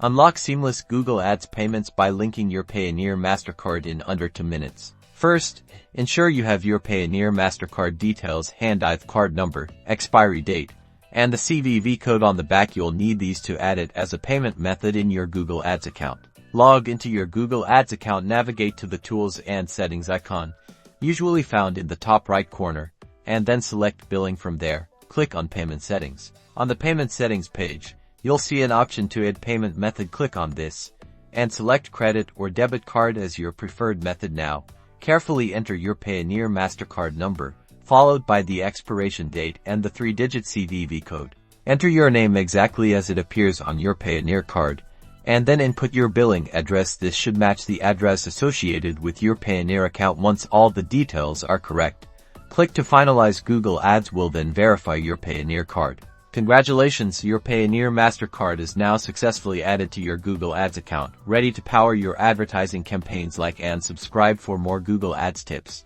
Unlock seamless Google Ads payments by linking your Payoneer Mastercard in under 2 minutes. First, ensure you have your Payoneer Mastercard details, hand card number, expiry date, and the CVV code on the back. You'll need these to add it as a payment method in your Google Ads account. Log into your Google Ads account, navigate to the Tools and Settings icon, usually found in the top right corner, and then select Billing. From there, click on Payment Settings. On the Payment Settings page, you'll see an option to add payment method. Click on this, and select credit or debit card as your preferred method. Now, carefully enter your Payoneer Mastercard number, followed by the expiration date and the 3-digit CVV code. Enter your name exactly as it appears on your Payoneer card, and then input your billing address. This should match the address associated with your Payoneer account. Once all the details are correct, click to finalize. Google Ads will then verify your Payoneer card. Congratulations, your Payoneer Mastercard is now successfully added to your Google Ads account, ready to power your advertising campaigns. Like and subscribe for more Google Ads tips.